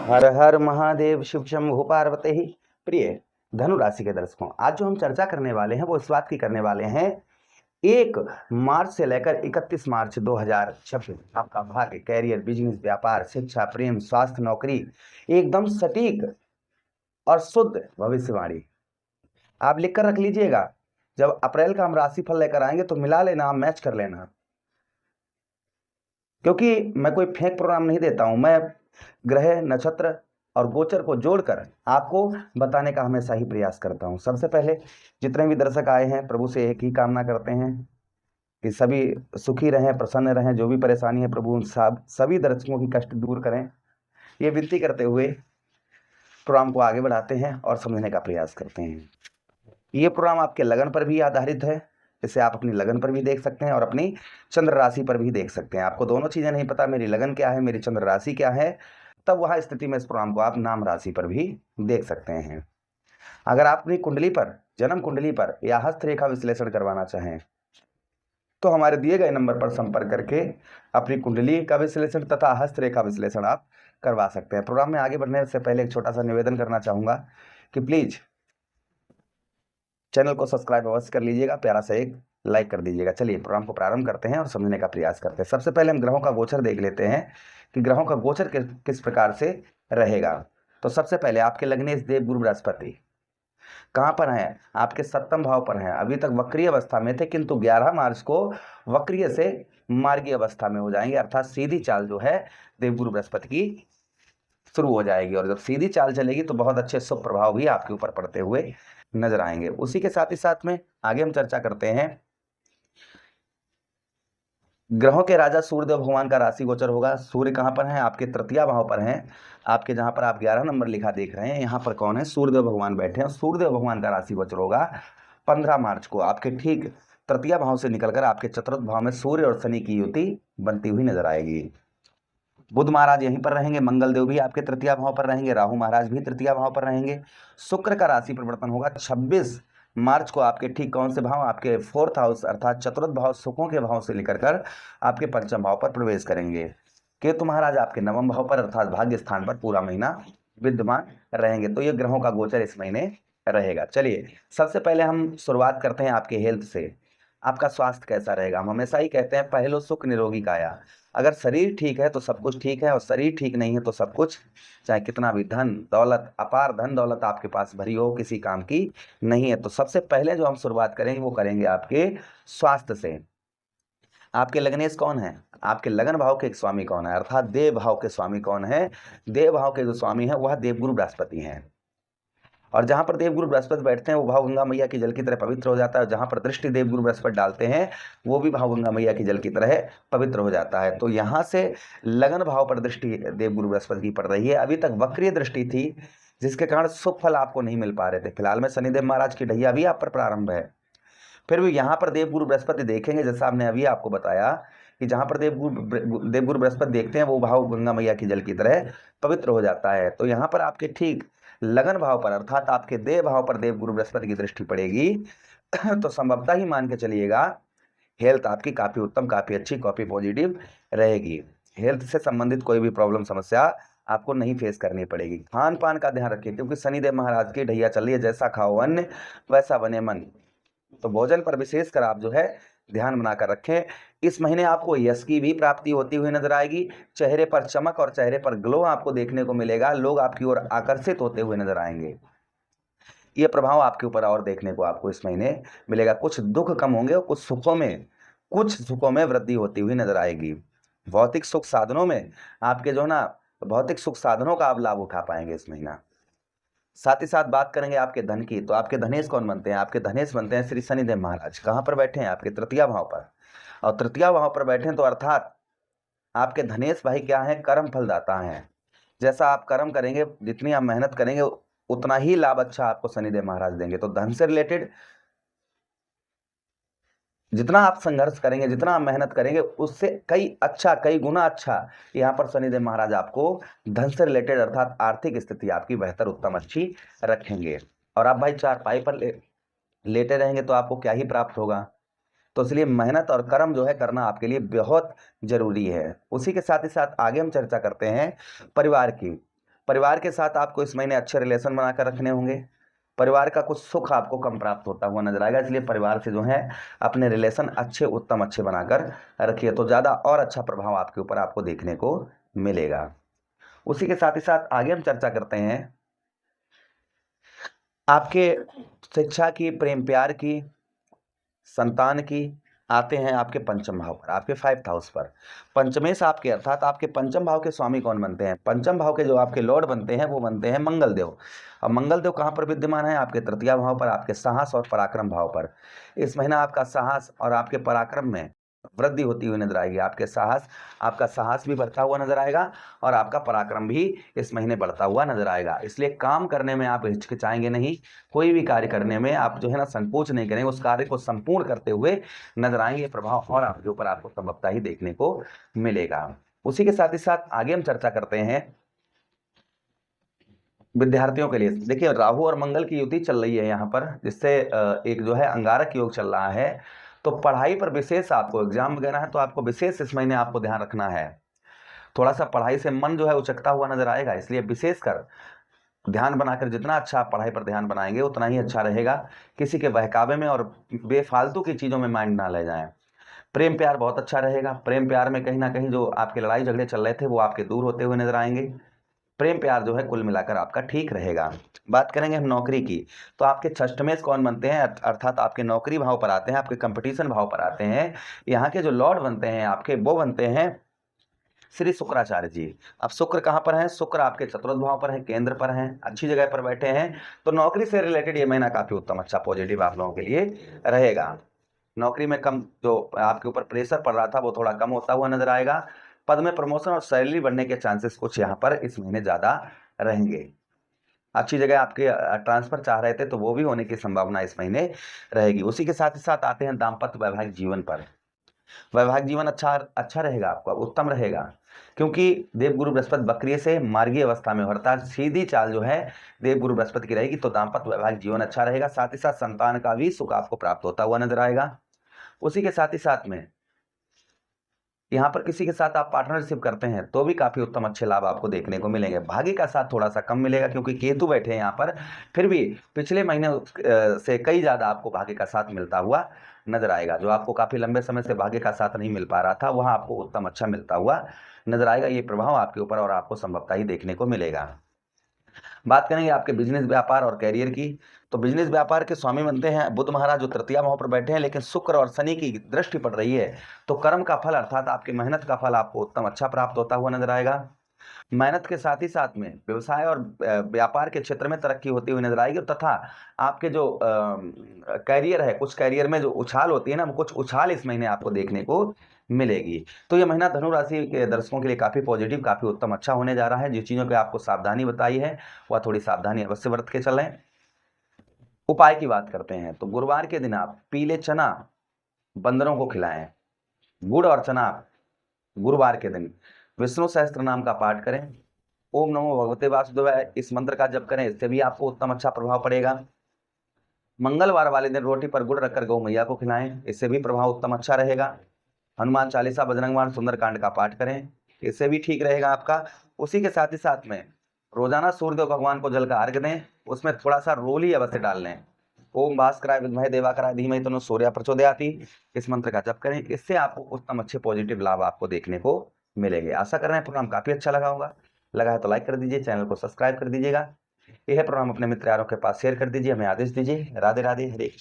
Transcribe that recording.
हर हर महादेव शिव शंभु पार्वती ही। प्रिय धनु राशि के दर्शकों, आज जो हम चर्चा करने वाले हैं वो इस बात की करने वाले हैं 1 मार्च से लेकर 31 मार्च 2026 आपका भाग्य, कैरियर, बिजनेस, व्यापार, शिक्षा, प्रेम, स्वास्थ्य, नौकरी, एकदम सटीक और शुद्ध भविष्यवाणी आप लिख कर रख लीजिएगा। जब अप्रैल का हम राशिफल लेकर आएंगे तो मिला लेना, आप मैच कर लेना, क्योंकि मैं कोई फेक प्रोग्राम नहीं देता हूं। मैं ग्रह, नक्षत्र और गोचर को जोड़कर आपको बताने का हमेशा ही प्रयास करता हूं। सबसे पहले जितने भी दर्शक आए हैं, प्रभु से एक ही कामना करते हैं कि सभी सुखी रहें, प्रसन्न रहें। जो भी परेशानी है प्रभु उन सभी दर्शकों की कष्ट दूर करें, ये विनती करते हुए प्रोग्राम को आगे बढ़ाते हैं और समझने का प्रयास करते हैं। ये प्रोग्राम आपके लगन पर भी आधारित है, इसे आप अपनी लगन पर भी देख सकते हैं और अपनी चंद्र राशि पर भी देख सकते हैं। आपको दोनों चीजें नहीं पता, मेरी लगन क्या है, मेरी चंद्र राशि क्या है, तब वह स्थिति में इस प्रोग्राम को आप नाम राशि पर भी देख सकते हैं। अगर आप अपनी कुंडली पर, जन्म कुंडली पर या हस्तरेखा विश्लेषण करवाना चाहें तो हमारे दिए गए नंबर पर संपर्क करके अपनी कुंडली का विश्लेषण तथा हस्तरेखा विश्लेषण आप करवा सकते हैं। प्रोग्राम में आगे बढ़ने से पहले एक छोटा सा निवेदन करना चाहूंगा कि प्लीज चैनल को सब्सक्राइब अवश्य कर लीजिएगा, प्यारा सा एक लाइक कर दीजिएगा। चलिए प्रोग्राम को प्रारंभ करते हैं और समझने का प्रयास करते हैं। सबसे पहले हम ग्रहों का गोचर देख लेते हैं कि ग्रहों का गोचर किस प्रकार से रहेगा। तो सबसे पहले आपके लग्नेश देव गुरु बृहस्पति कहाँ पर हैं? आपके 7वें भाव पर हैं। अभी तक वक्रीय अवस्था में थे, किंतु 11 मार्च को वक्रीय से मार्गीय अवस्था में हो जाएंगे, अर्थात सीधी चाल जो है देवगुरु बृहस्पति की शुरू हो जाएगी। और जब सीधी चाल चलेगी तो बहुत अच्छे शुभ प्रभाव भी आपके ऊपर पड़ते हुए नजर आएंगे। उसी के साथ ही साथ में आगे हम चर्चा करते हैं ग्रहों के राजा सूर्यदेव भगवान का राशि गोचर होगा। सूर्य कहां पर हैं? आपके तृतीय भाव पर हैं। आपके जहां पर आप 11 नंबर लिखा देख रहे हैं, यहां पर कौन है? सूर्यदेव भगवान बैठे हैं। सूर्यदेव भगवान का राशि गोचर होगा 15 मार्च को। आपके ठीक तृतीय भाव से निकलकर आपके चतुर्थ भाव में सूर्य और शनि की युति बनती हुई नजर आएगी। बुध महाराज यहीं पर रहेंगे, मंगल देव भी आपके तृतीय भाव पर रहेंगे, राहु महाराज भी तृतीय भाव पर रहेंगे। शुक्र का राशि परिवर्तन होगा 26 मार्च को। आपके ठीक कौन से भाव? आपके 4th हाउस अर्थात चतुर्थ भाव सुखों के भाव से लेकर कर आपके 5वें भाव पर प्रवेश करेंगे। केतु महाराज आपके 9वें भाव पर अर्थात भाग्य स्थान पर पूरा महीना विद्यमान रहेंगे। तो ये ग्रहों का गोचर इस महीने रहेगा। चलिए सबसे पहले हम शुरुआत करते हैं आपके हेल्थ से। आपका स्वास्थ्य कैसा रहेगा? हम हमेशा ही कहते हैं पहलो सुख निरोगी काया। अगर शरीर ठीक है तो सब कुछ ठीक है, और शरीर ठीक नहीं है तो सब कुछ, चाहे कितना भी धन दौलत, अपार धन दौलत आपके पास भरी हो, किसी काम की नहीं है। तो सबसे पहले जो हम शुरुआत करेंगे वो करेंगे आपके स्वास्थ्य से। आपके लग्नेश कौन है? आपके लगन भाव के स्वामी कौन है, अर्थात देव भाव के स्वामी कौन है? देव भाव के जो स्वामी है वह देवगुरु बृहस्पति हैं। और जहां पर देवगुरु बृहस्पति बैठते हैं वो भाव गंगा मैया की जल की तरह पवित्र हो जाता है। जहां पर दृष्टि देवगुरु बृहस्पति डालते हैं वो भी भाव गंगा मैया की जल की तरह पवित्र हो जाता है। तो यहां से लगन भाव पर दृष्टि देवगुरु बृहस्पति की पड़ रही है। अभी तक वक्रीय दृष्टि थी जिसके कारण शुभ फल आपको नहीं मिल पा रहे थे। फिलहाल में शनिदेव महाराज की ढैया भी आप पर प्रारंभ है, फिर भी यहाँ पर देवगुरु बृहस्पति देखेंगे, जैसा आपने अभी आपको बताया कि जहां पर देवगुरु बृहस्पति देखते हैं वो भाव गंगा मैया की जल की तरह पवित्र हो जाता है। तो यहाँ पर आपके ठीक लगन भाव पर अर्थात आपके देव भाव पर देवगुरु बृहस्पति की दृष्टि पड़ेगी तो संभवतः ही मान के चलिएगा हेल्थ आपकी काफी उत्तम, काफी अच्छी, काफी पॉजिटिव रहेगी। हेल्थ से संबंधित कोई भी प्रॉब्लम, समस्या आपको नहीं फेस करनी पड़ेगी। खान पान का ध्यान रखिए, क्योंकि शनिदेव महाराज की ढैया चल रही है, जैसा खाओ अन्न वैसा बने मन। तो भोजन पर विशेषकर आप जो है ध्यान बनाकर रखें। इस महीने आपको यश की भी प्राप्ति होती हुई नजर आएगी। चेहरे पर चमक और चेहरे पर ग्लो आपको देखने को मिलेगा। लोग आपकी ओर आकर्षित होते हुए नजर आएंगे। ये प्रभाव आपके ऊपर और देखने को आपको इस महीने मिलेगा। कुछ दुख कम होंगे और कुछ सुखों में वृद्धि होती हुई नजर आएगी। भौतिक सुख साधनों में आपके जो ना भौतिक सुख साधनों का आप लाभ उठा पाएंगे इस महीना। साथ ही साथ बात करेंगे आपके धन की, तो आपके धनेश कौन बनते हैं? आपके धनेश बनते हैं श्री शनिदेव महाराज। कहां पर बैठे हैं? आपके तृतीय भाव पर। और तृतीय भाव पर बैठे हैं तो अर्थात आपके धनेश भाई क्या है? कर्म फलदाता हैं। जैसा आप कर्म करेंगे, जितनी आप मेहनत करेंगे, उतना ही लाभ अच्छा आपको शनिदेव महाराज देंगे। तो धन से रिलेटेड जितना आप संघर्ष करेंगे, जितना आप मेहनत करेंगे, उससे कई गुना अच्छा यहाँ पर शनिदेव महाराज आपको धन से रिलेटेड अर्थात आर्थिक स्थिति आपकी बेहतर, उत्तम, अच्छी रखेंगे। और आप भाई चारपाई पर लेटे रहेंगे तो आपको क्या ही प्राप्त होगा? तो इसलिए मेहनत और कर्म जो है करना आपके लिए बहुत जरूरी है। उसी के साथ ही साथ आगे हम चर्चा करते हैं परिवार की। परिवार के साथ आपको इस महीने अच्छे रिलेशन बनाकर रखने होंगे। परिवार का कुछ सुख आपको कम प्राप्त होता हुआ नजर आएगा, इसलिए परिवार से जो है अपने रिलेशन अच्छे उत्तम अच्छे बनाकर रखिए, तो ज़्यादा और अच्छा प्रभाव आपके ऊपर आपको देखने को मिलेगा। उसी के साथ ही साथ आगे हम चर्चा करते हैं आपके शिक्षा की, प्रेम प्यार की, संतान की। आते हैं आपके पंचम भाव पर, आपके 5th हाउस पर। पंचमेश आपके अर्थात आपके पंचम भाव के स्वामी कौन बनते हैं? पंचम भाव के जो आपके लॉर्ड बनते हैं वो बनते हैं मंगल देव। अब मंगल देव कहाँ पर विद्यमान है? आपके तृतीय भाव पर, आपके साहस और पराक्रम भाव पर। इस महीना आपका साहस और आपके पराक्रम में वृद्धि होती हुई नजर आएगी। आपका साहस भी बढ़ता हुआ नजर आएगा और आपका पराक्रम भी इस महीने बढ़ता हुआ नजर आएगा। इसलिए काम करने में आप हिचकिचाएंगे नहीं, कोई भी कार्य करने में आप जो है ना संकोच नहीं करेंगे, उस कार्य को संपूर्ण करते हुए नजर आएंगे। प्रभाव और आपके ऊपर आपको संभवतः ही देखने को मिलेगा। उसी के साथ ही साथ आगे हम चर्चा करते हैं विद्यार्थियों के लिए। देखिए राहु और मंगल की युति चल रही है यहाँ पर, जिससे एक जो है अंगारक योग चल रहा है। तो पढ़ाई पर विशेष, आपको एग्जाम वगैरह है तो आपको विशेष इस महीने आपको ध्यान रखना है। थोड़ा सा पढ़ाई से मन जो है उचकता हुआ नजर आएगा, इसलिए विशेषकर ध्यान बनाकर, जितना अच्छा आप पढ़ाई पर ध्यान बनाएंगे उतना ही अच्छा रहेगा। किसी के बहकावे में और बेफालतू की चीज़ों में माइंड ना ले जाएं। प्रेम प्यार बहुत अच्छा रहेगा। प्रेम प्यार में कहीं ना कहीं जो आपके लड़ाई झगड़े चल रहे थे वो आपके दूर होते हुए नजर आएंगे। प्रेम प्यार जो है कुल मिलाकर आपका ठीक रहेगा। बात करेंगे हम नौकरी की, तो आपके षष्ठमेश कौन बनते हैं? अर्थात आपके नौकरी भाव पर आते हैं, आपके कंपटीशन भाव पर आते हैं। यहाँ के जो लॉर्ड बनते हैं आपके, वो बनते हैं श्री शुक्राचार्य जी। अब शुक्र कहाँ पर है? शुक्र आपके चतुर्थ भाव पर है, केंद्र पर है, अच्छी जगह पर बैठे हैं। तो नौकरी से रिलेटेड ये महीना काफी उत्तम अच्छा पॉजिटिव आप लोगों के लिए रहेगा। नौकरी में कम जो आपके ऊपर प्रेशर पड़ रहा था वो थोड़ा कम होता हुआ नजर आएगा। पद में प्रमोशन और सैलरी बढ़ने के चांसेस कुछ यहाँ पर इस महीने ज्यादा रहेंगे। अच्छी जगह आपके ट्रांसफर चाह रहे थे तो वो भी होने की संभावना इस महीने रहेगी। उसी के साथ ही साथ आते हैं दाम्पत्य वैवाहिक जीवन पर। वैवाहिक जीवन अच्छा रहेगा, आपका उत्तम रहेगा, क्योंकि देवगुरु बृहस्पति वक्रीय से मार्गीय अवस्था में, अर्थात सीधी चाल जो है देवगुरु बृहस्पति की रहेगी। तो दाम्पत्य वैवाहिक जीवन अच्छा रहेगा। साथ ही साथ संतान का भी सुख आपको प्राप्त होता हुआ नजर आएगा। उसी के साथ ही साथ में यहाँ पर किसी के साथ आप पार्टनरशिप करते हैं तो भी काफी उत्तम अच्छे लाभ आपको देखने को मिलेंगे। भाग्य का साथ थोड़ा सा कम मिलेगा क्योंकि केतु बैठे हैं यहाँ पर, फिर भी पिछले महीने से कई ज्यादा आपको भाग्य का साथ मिलता हुआ नजर आएगा। जो आपको काफी लंबे समय से भाग्य का साथ नहीं मिल पा रहा था वहां आपको उत्तम अच्छा मिलता हुआ नजर आएगा। ये प्रभाव आपके ऊपर और आपको संभवतः ही देखने को मिलेगा। बात करेंगे आपके बिजनेस व्यापार और कैरियर की, तो बिजनेस व्यापार के स्वामी बनते हैं बुध महाराज, जो तृतीय भाव पर बैठे हैं, लेकिन शुक्र और शनि की दृष्टि पड़ रही है। तो कर्म का फल अर्थात आपकी मेहनत का फल आपको उत्तम अच्छा प्राप्त होता हुआ नजर आएगा। मेहनत के साथ ही साथ में व्यवसाय और व्यापार के क्षेत्र में तरक्की होती हुई नजर आएगी, तथा आपके जो कैरियर है, कुछ कैरियर में जो उछाल होती है ना, कुछ उछाल इस महीने आपको देखने को मिलेगी। तो ये महीना धनु राशि के दर्शकों के लिए काफी पॉजिटिव, काफी उत्तम अच्छा होने जा रहा है। जिन चीजों पे आपको सावधानी बताई है वह थोड़ी सावधानी अवश्य बरत के चलें। उपाय की बात करते हैं तो गुरुवार के दिन आप पीले चना बंदरों को खिलाएं। गुड़ और चना गुरुवार के दिन विष्णु सहस्त्र नाम का पाठ करें। ओम नमो भगवते वासुदेवाय इस मंत्र का जप करें, इससे भी आपको उत्तम अच्छा प्रभाव पड़ेगा। मंगलवार वाले दिन रोटी पर गुड़ रखकर गौ मैया को खिलाएं, इससे भी प्रभाव उत्तम अच्छा रहेगा। हनुमान चालीसा, बजरंगबाण, सुंदरकांड का पाठ करें, इससे भी ठीक रहेगा आपका। उसी के साथ ही साथ में रोजाना सूर्यदेव भगवान को जल का अर्घ दें, उसमें थोड़ा सा रोल ही अवश्य डाल लें। ओम भास्कराय विद्महे देवाकराय धीमहि तन्नो सूर्य प्रचोदयाति इस मंत्र का जप करें, इससे आपको उत्तम अच्छे पॉजिटिव लाभ आपको देखने को मिलेंगे। आशा कर रहे हैं प्रोग्राम काफी अच्छा लगा होगा। लगा है तो लाइक कर दीजिए, चैनल को सब्सक्राइब कर दीजिएगा। यह प्रोग्राम अपने मित्र यारों के पास शेयर कर दीजिए, हमें आदेश दीजिए। राधे राधे, हरे कृष्ण।